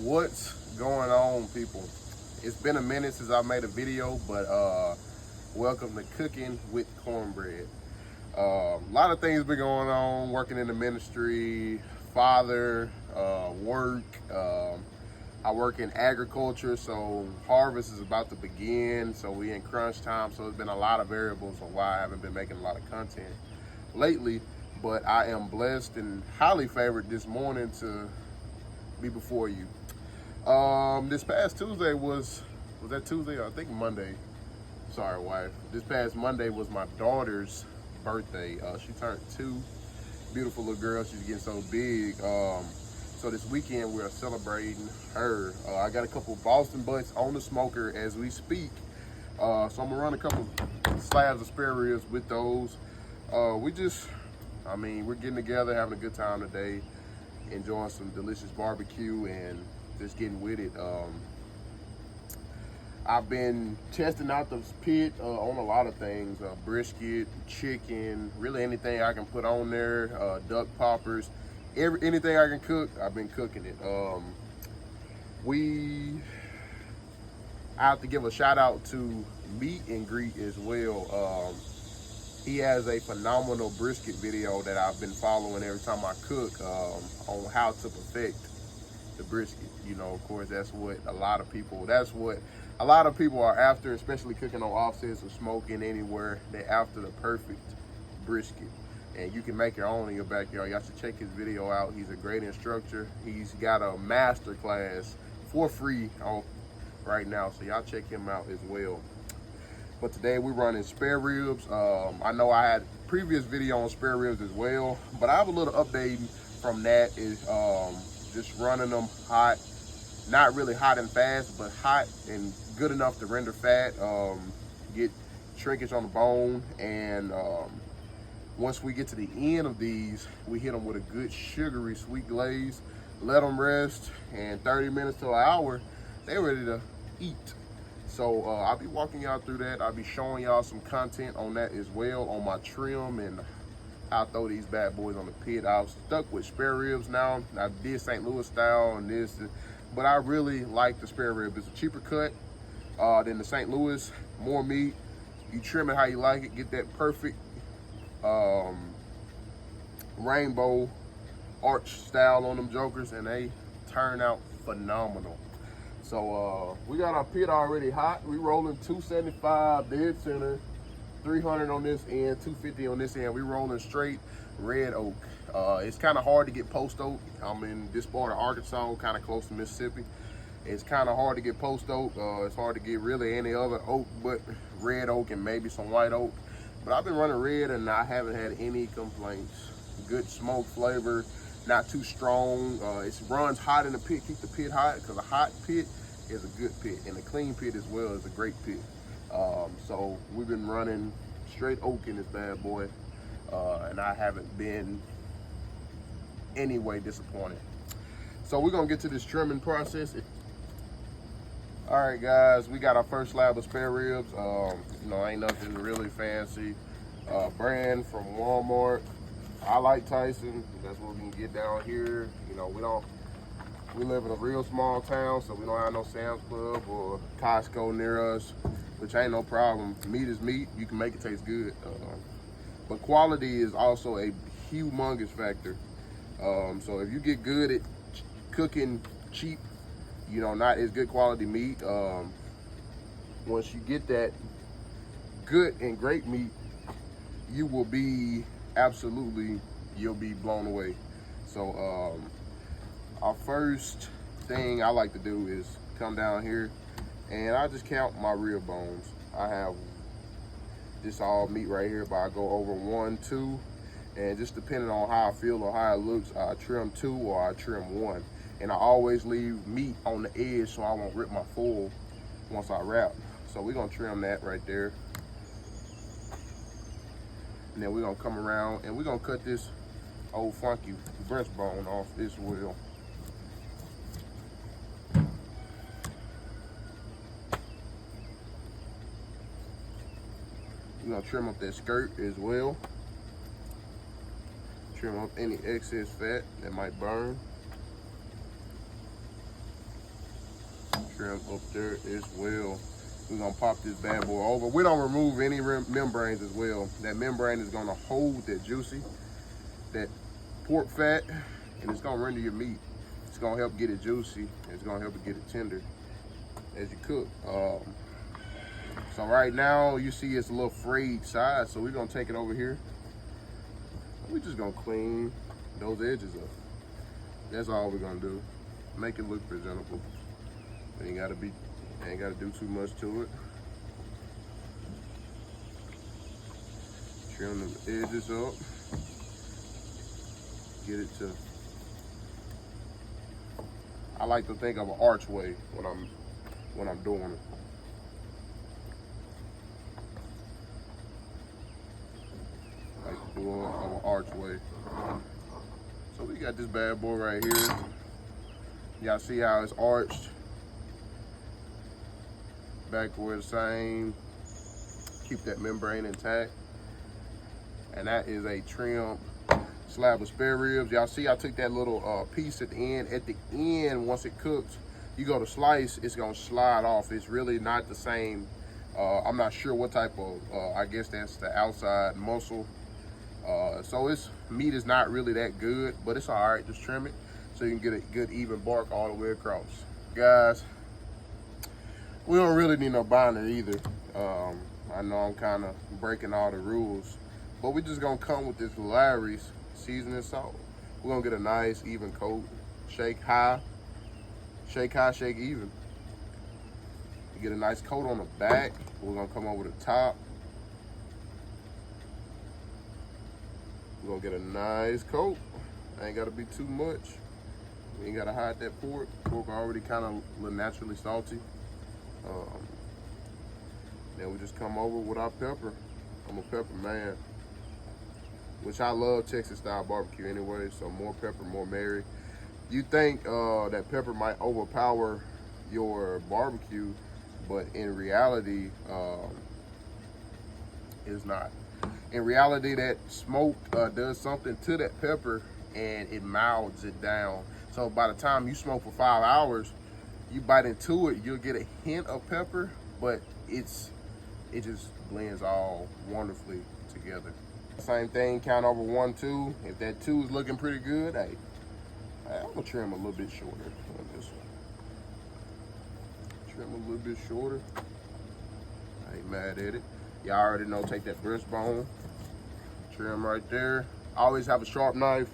What's going on, people? It's been a minute since I made a video, but welcome to Cooking with Cornbread. A lot of things been going on, working in the ministry, father, work. I work in agriculture, so harvest is about to begin, so we in crunch time, so it's been a lot of variables on why I haven't been making a lot of content lately, but I am blessed and highly favored this morning to be before you. This past Tuesday was that Tuesday? I think Monday. Sorry, wife. This past Monday was my daughter's birthday. She turned 2. Beautiful little girl. She's getting so big. So this weekend we are celebrating her. I got a couple Boston butts on the smoker as we speak. So I'm gonna run a couple slabs of spare ribs with those. We're getting together, having a good time today, enjoying some delicious barbecue and just getting with it. I've been testing out the pit on a lot of things, brisket, chicken, really anything I can put on there, duck poppers, anything I can cook, I've been cooking it. I have to give a shout out to Meat and Greet as well. He has a phenomenal brisket video that I've been following every time I cook on how to perfect the brisket. You know, of course, that's what a lot of people are after, especially cooking on offsets or smoking anywhere. They're after the perfect brisket. And you can make your own in your backyard. Y'all should check his video out. He's a great instructor. He's got a master class for free on right now, so y'all check him out as well. But today we're running spare ribs. I know I had a previous video on spare ribs as well, but I have a little update from that. Is just running them hot, not really hot and fast, but hot and good enough to render fat, get shrinkage on the bone, and once we get to the end of these, we hit them with a good sugary sweet glaze, let them rest, and 30 minutes to an hour, they're ready to eat. So I'll be walking y'all through that. I'll be showing y'all some content on that as well, on my trim and how I throw these bad boys on the pit. I was stuck with spare ribs now. I did St. Louis style and this, but I really like the spare rib. It's a cheaper cut than the St. Louis, more meat. You trim it how you like it, get that perfect rainbow arch style on them jokers, and they turn out phenomenal. So we got our pit already hot. We rolling 275 dead center, 300 on this end, 250 on this end. We rolling straight red oak. It's kind of hard to get post oak. I'm in this part of Arkansas, kind of close to Mississippi. It's kind of hard to get post oak. It's hard to get really any other oak but red oak and maybe some white oak. But I've been running red and I haven't had any complaints. Good smoke flavor, not too strong. It runs hot in the pit, keep the pit hot, because a hot pit is a good pit, and a clean pit as well is a great pit. So we've been running straight oak in this bad boy, and I haven't been any way disappointed. So we're gonna get to this trimming process. All right, guys, we got our first slab of spare ribs. Ain't nothing really fancy. Brand from Walmart. I like Tyson. That's what we can get down here. You know, we live in a real small town, so we don't have no Sam's Club or Costco near us, which ain't no problem. Meat is meat. You can make it taste good. But quality is also a humongous factor. So if you get good at cooking cheap, not as good quality meat, once you get that good and great meat, you'll be blown away. So our first thing I like to do is come down here and I just count my rib bones. I have this all meat right here, but I go over 1, 2, and just depending on how I feel or how it looks, I trim 2 or I trim 1. And I always leave meat on the edge so I won't rip my foil once I wrap. So we're gonna trim that right there. And then we're gonna come around and we're gonna cut this old funky breastbone off as well. We're gonna trim up that skirt as well. Trim up any excess fat that might burn. trim up there as well. We're gonna pop this bad boy over. We don't remove any membranes as well. That membrane is gonna hold that juicy, that pork fat, and it's gonna render your meat. It's gonna help get it juicy. It's gonna help it get it tender as you cook. So right now you see it's a little frayed side, so we're gonna take it over here. We're just gonna clean those edges up. That's all we're gonna do. Make it look presentable. Ain't gotta do too much to it. Trim the edges up. Get it to, I like to think of an archway when I'm doing it. Like to do an archway. So we got this bad boy right here. Y'all see how it's arched? Back where the same. Keep that membrane intact. And that is a trim slab of spare ribs. Y'all see I took that little piece at the end. At the end, once it cooks, you go to slice, it's gonna slide off. It's really not the same. I'm not sure what type of, I guess that's the outside muscle. So its meat is not really that good, but it's all right. Just trim it so you can get a good even bark all the way across. Guys, we don't really need no binder either. I know I'm kind of breaking all the rules, but we're just gonna come with this Larry's seasoning salt. We're gonna get a nice even coat. Shake high, shake even. You get a nice coat on the back. We're gonna come over the top. We're gonna get a nice coat. Ain't gotta be too much. We ain't gotta hide that pork. Pork already kind of naturally salty. Then we just come over with our pepper. I'm a pepper man, which I love Texas style barbecue anyway, so more pepper, more merry. You think that pepper might overpower your barbecue, but in reality, it's not. In reality, that smoke does something to that pepper and it mouths it down. So by the time you smoke for 5 hours, you bite into it, you'll get a hint of pepper, but it just blends all wonderfully together. Same thing, count over 1, 2. If that 2 is looking pretty good, hey, I'm gonna trim a little bit shorter on this one. Trim a little bit shorter. I ain't mad at it. Y'all already know, take that breastbone, trim right there. Always have a sharp knife.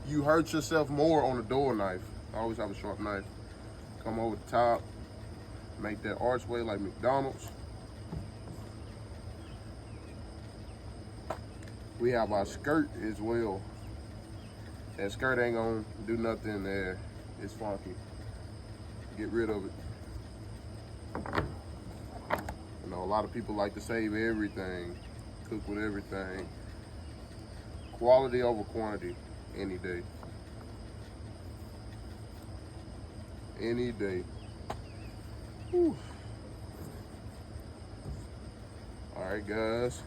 You hurt yourself more on a door knife. Always have a sharp knife. Come over the top, make that archway like McDonald's. We have our skirt as well. That skirt ain't gonna do nothing there. It's funky. Get rid of it. You know, a lot of people like to save everything, cook with everything. Quality over quantity, any day. Any day. Whew. All right, guys.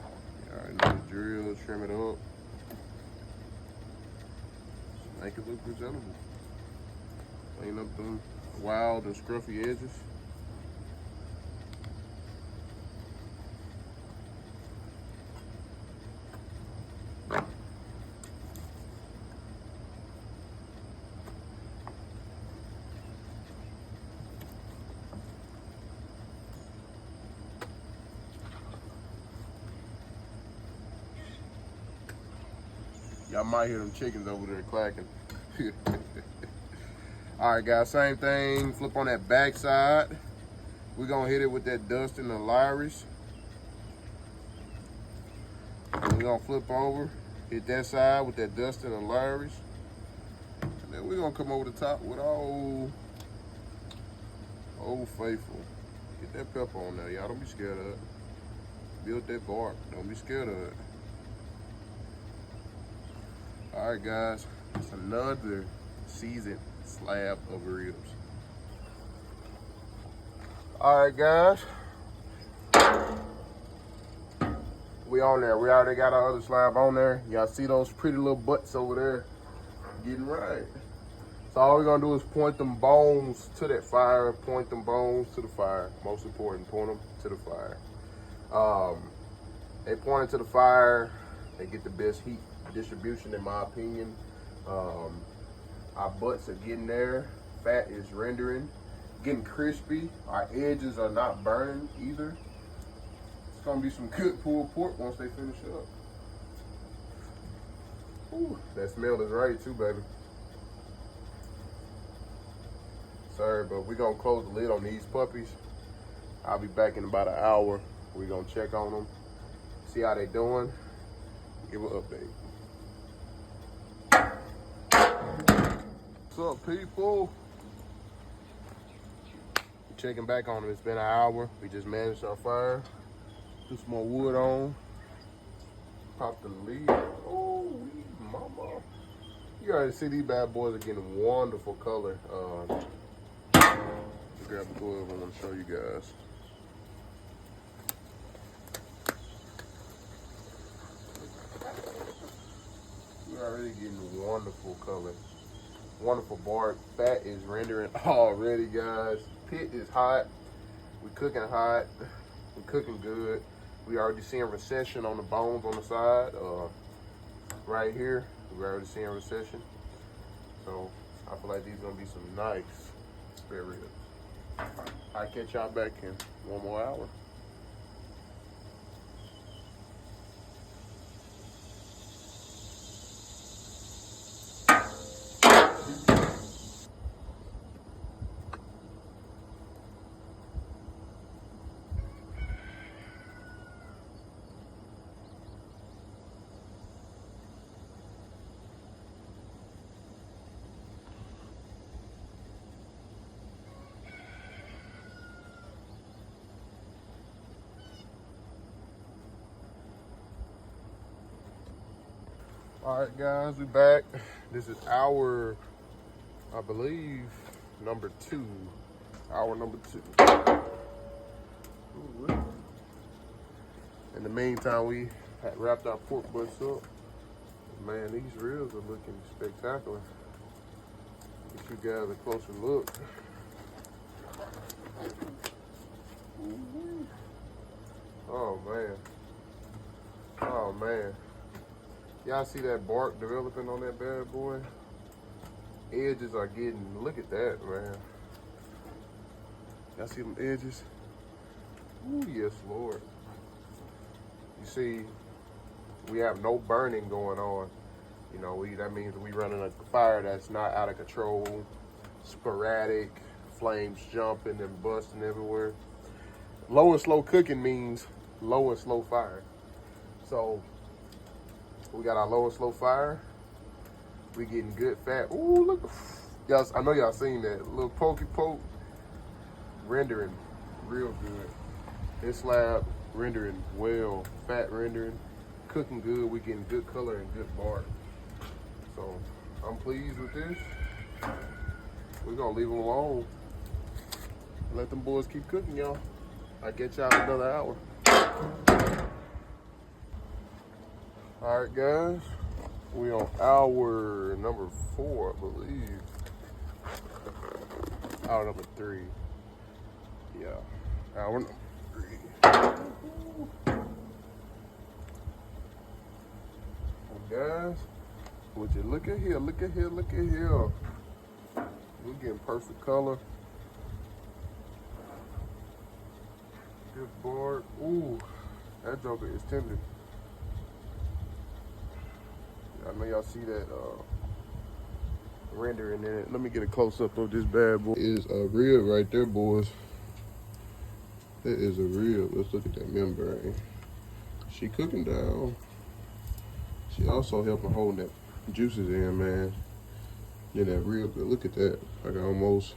You already know the drill. Trim it up. Make it look presentable. Clean up them wild and scruffy edges. Y'all might hear them chickens over there clacking. All right, guys, same thing. Flip on that back side. We're gonna hit it with that Dustin and Larry's. And we're gonna flip over, hit that side with that Dustin and Larry's. And then we're gonna come over the top with our old faithful. Get that pepper on there, y'all. Don't be scared of it. Build that bark. Don't be scared of it. All right, guys, it's another seasoned slab of ribs. All right, guys, we on there. We already got our other slab on there. Y'all see those pretty little butts over there getting right. So all we're gonna do is point them bones to that fire, point them bones to the fire. Most important, point them to the fire. They point it to the fire, they get the best heat distribution in my opinion. Our butts are getting there, fat is rendering, getting crispy. Our edges are not burning either. It's gonna be some good pulled pork once they finish up. Ooh, that smell is right too, baby. Sorry, but we're gonna close the lid on these puppies. I'll be back in about an hour. We're gonna check on them, see how they doing, give an update. What's up, people? Checking back on them. It's been an hour. We just managed our fire. Put some more wood on. Pop the lid. Oh, mama. You already see these bad boys are getting wonderful color. Grab the glove, I want to show you guys. We're already getting wonderful color. Wonderful bark. Fat is rendering already, guys. Pit is hot. We cooking hot. We cooking good. We already seeing recession on the bones on the side. Right here, we're already seeing recession. So I feel like these are gonna be some nice spare ribs. I'll catch y'all back in one more hour. All right, guys, we back. This is our, I believe, number 2. Hour number 2. Ooh. In the meantime, we had wrapped our pork butts up. Man, these ribs are looking spectacular. Get you guys a closer look. Ooh. Oh, man. Oh, man. Y'all see that bark developing on that bad boy? Edges are getting, look at that, man. Y'all see them edges? Ooh, yes, Lord. You see, we have no burning going on. You know, that means we running a fire that's not out of control, sporadic, flames jumping and busting everywhere. Low and slow cooking means low and slow fire. So, we got our low and slow fire. We getting good fat. Ooh, look. Y'all, I know y'all seen that. A little pokey poke. Rendering real good. This slab rendering well. Fat rendering. Cooking good. We getting good color and good bark. So, I'm pleased with this. We're going to leave them alone. Let them boys keep cooking, y'all. I'll get y'all in another hour. All right, guys, we on hour number 4, I believe. Hour number 3. Yeah, hour number 3. Well, guys, would you look at here, look at here, look at here. We're getting perfect color. Good bark. Ooh, that joker is tender. I know y'all see that rendering in it. Let me get a close up of this bad boy. It is a rib right there, boys. That is a rib. Let's look at that membrane. She cooking down. She also helping hold that juices in, man. Yeah, that rib. But look at that. I can almost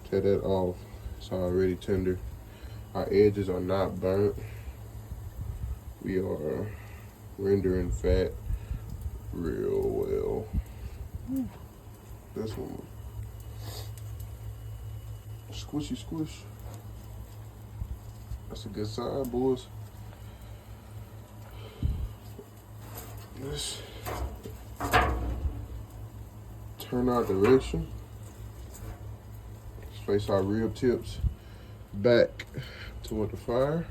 tear that off. It's already tender. Our edges are not burnt. We are rendering fat real well. This one, squishy squish. That's a good sign, boys. This turn our direction. Let's face our rib tips back toward the fire.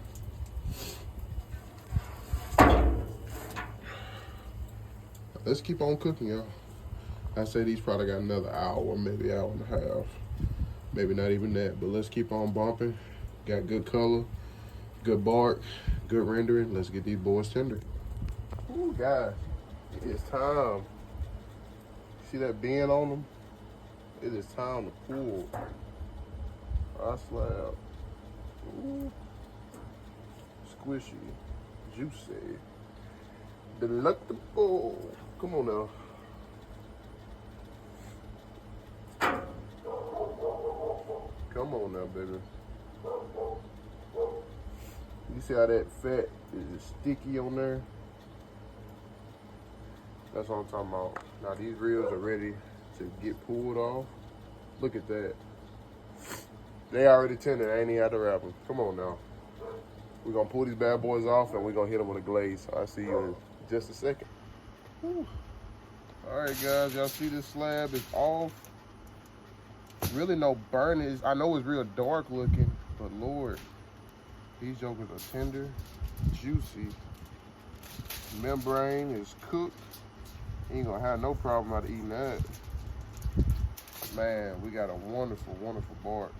Let's keep on cooking, y'all. I say these probably got another hour, maybe hour and a half. Maybe not even that, but let's keep on bumping. Got good color, good bark, good rendering. Let's get these boys tender. Ooh, guys, it is time. See that bend on them? It is time to pull our slab. Ooh. Squishy, juicy, delectable. Come on now. Come on now, baby. You see how that fat is sticky on there? That's what I'm talking about. Now these ribs are ready to get pulled off. Look at that. They already tender, they ain't even had to wrap them. Come on now. We're gonna pull these bad boys off and we're gonna hit them with a glaze. I'll see you in just a second. Whew. All right, guys, y'all see this slab is off. Really no burn. I know it's real dark looking, but Lord, these jokers are tender, juicy. Membrane is cooked. Ain't gonna have no problem out of eating that. Man, we got a wonderful, wonderful bark.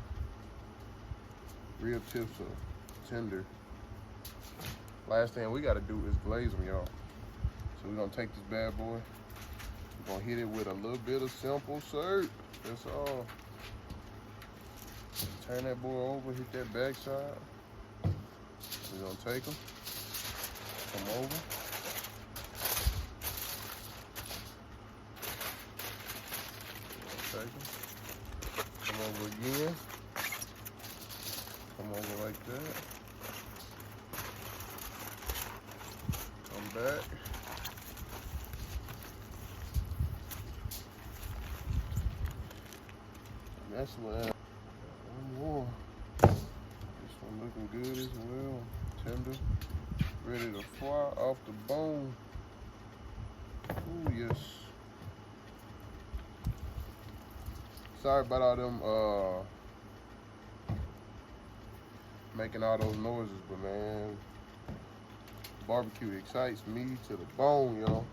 Rib tips are tender. Last thing we gotta do is glaze them, y'all. So we're gonna take this bad boy. We're gonna hit it with a little bit of simple syrup. That's all. Turn that boy over, hit that backside. We're gonna take them, come over. Take them, come over again. Come over like that. Come back. And that's what. One more. This one looking good as well. Tender. Ready to fly off the bone. Ooh, yes. Sorry about all them making all those noises, but man, barbecue excites me to the bone, y'all.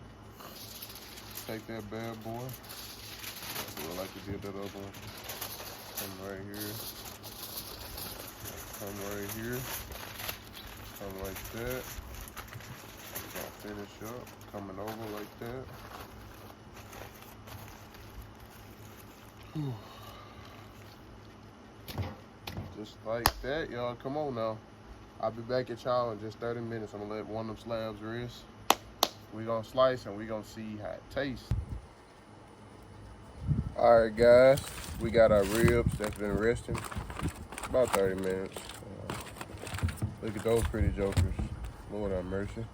Take that bad boy. I like to get that other one. Come right here. Come right here. Come like that. I'll finish up. Coming over like that. Whew. Just like that, y'all. Come on now. I'll be back at y'all in just 30 minutes. I'm gonna let one of them slabs rest. We're gonna slice and we're gonna see how it tastes. All right, guys. We got our ribs that's been resting about 30 minutes. Look at those pretty jokers. Lord have mercy.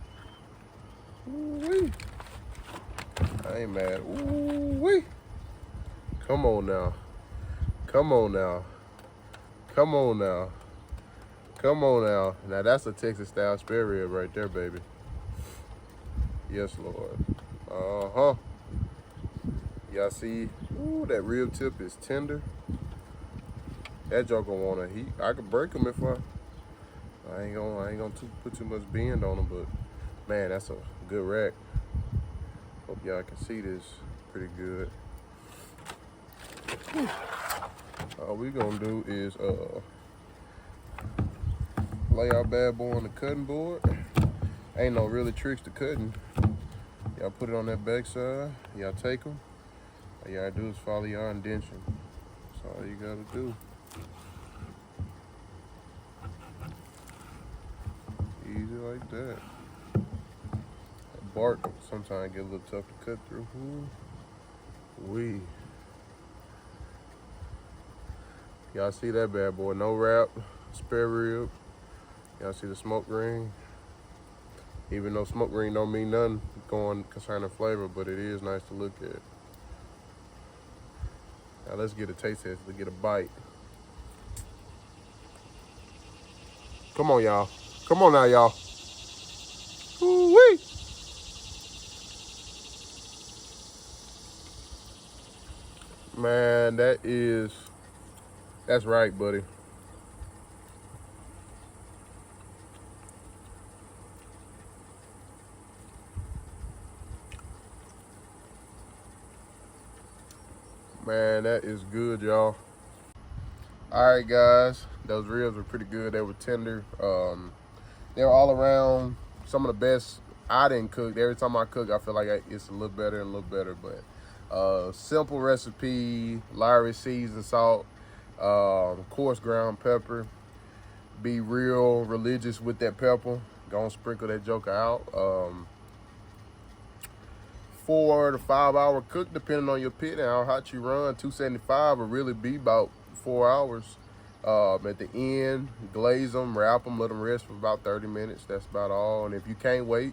Ooh-wee. I ain't mad. Ooh-wee. Come on now. Come on now. Come on now. Come on now. Now that's a Texas style spare rib right there, baby. Yes, Lord. Uh-huh. Y'all see, ooh, that rib tip is tender. That joker want to heat. I could break them if I ain't gonna put too much bend on them, but man, that's a good rack. Hope y'all can see this pretty good. All we gonna do is lay our bad boy on the cutting board. Ain't no really tricks to cutting. Y'all put it on that back side. Y'all take them. All you gotta do is follow your indentation. That's all you gotta do. Easy like that. That bark sometimes get a little tough to cut through. Wee. Y'all see that bad boy? No wrap, spare rib. Y'all see the smoke ring? Even though smoke ring don't mean nothing going concerning flavor, but it is nice to look at. Now let's get a taste test. Let's get a bite. Come on, y'all. Come on now, y'all. Ooh-wee. Man, that's right, buddy. Man, that is good, y'all. All right, guys, those ribs were pretty good. They were tender. They were all around some of the best. I didn't cook. Every time I cook, I feel like it's a little better and a little better. But simple recipe, Lowry seasoned salt, coarse ground pepper. Be real religious with that pepper. Gonna sprinkle that joker out. 4 to 5 hour cook, depending on your pit and how hot you run. 275 will really be about 4 hours. At the end, glaze them, wrap them, let them rest for about 30 minutes. That's about all. And if you can't wait,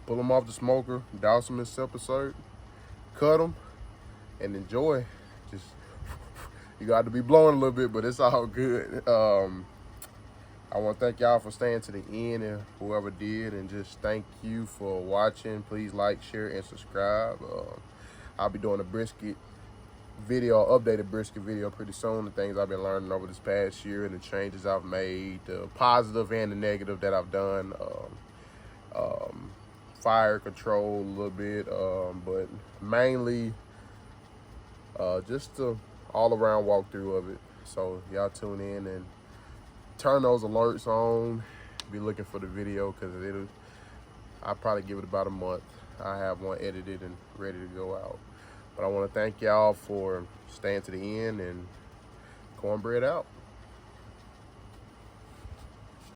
pull them off the smoker, douse them in simple syrup, cut them, and enjoy. Just you got to be blowing a little bit, but it's all good. I want to thank y'all for staying to the end, and whoever did, and just thank you for watching. Please like, share, and subscribe. I'll be doing a brisket video, updated brisket video pretty soon. The things I've been learning over this past year and the changes I've made, the positive and the negative that I've done. Fire control a little bit, but mainly just the all-around walkthrough of it. So y'all tune in and turn those alerts on. Be looking for the video, because I'll probably give it about a month. I have one edited and ready to go out. But I want to thank y'all for staying to the end, and cornbread out.